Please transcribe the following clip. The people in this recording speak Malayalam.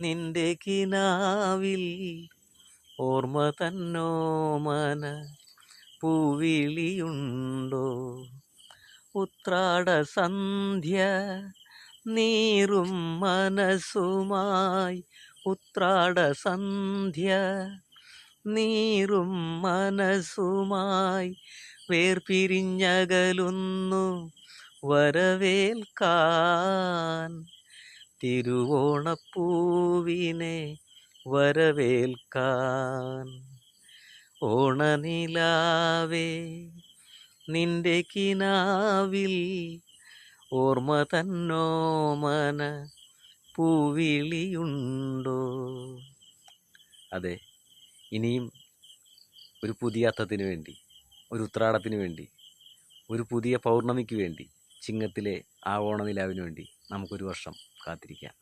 നിന്റെ കിനാവിൽ ഓർമ്മ തന്നോമന പൂവിളിയുണ്ടോ? ഉത്രാട സന്ധ്യ നീറും മനസ്സുമായി, ഉത്രാട സന്ധ്യ നീറും മനസ്സുമായി വേർപിരിഞ്ഞകലുന്നു വരവേൽക്കാൻ, തിരുവോണപ്പൂവിനെ വരവേൽക്കാൻ. ഓണനിലാവേ നിന്റെ കിനാവിൽ ഓർമ്മ തന്നോമന പൂവിളിയുണ്ടോ? അതെ, ഇനിയും ഒരു പുതിയ അത്തത്തിന് വേണ്ടി, ഒരു ഉത്രാടത്തിന് വേണ്ടി, ഒരു പുതിയ പൗർണമിക്ക് വേണ്ടി, ചിങ്ങത്തിലെ ആ ഓണനിലാവിന് വേണ്ടി നമുക്കൊരു വർഷം കാത്തിരിക്കാം.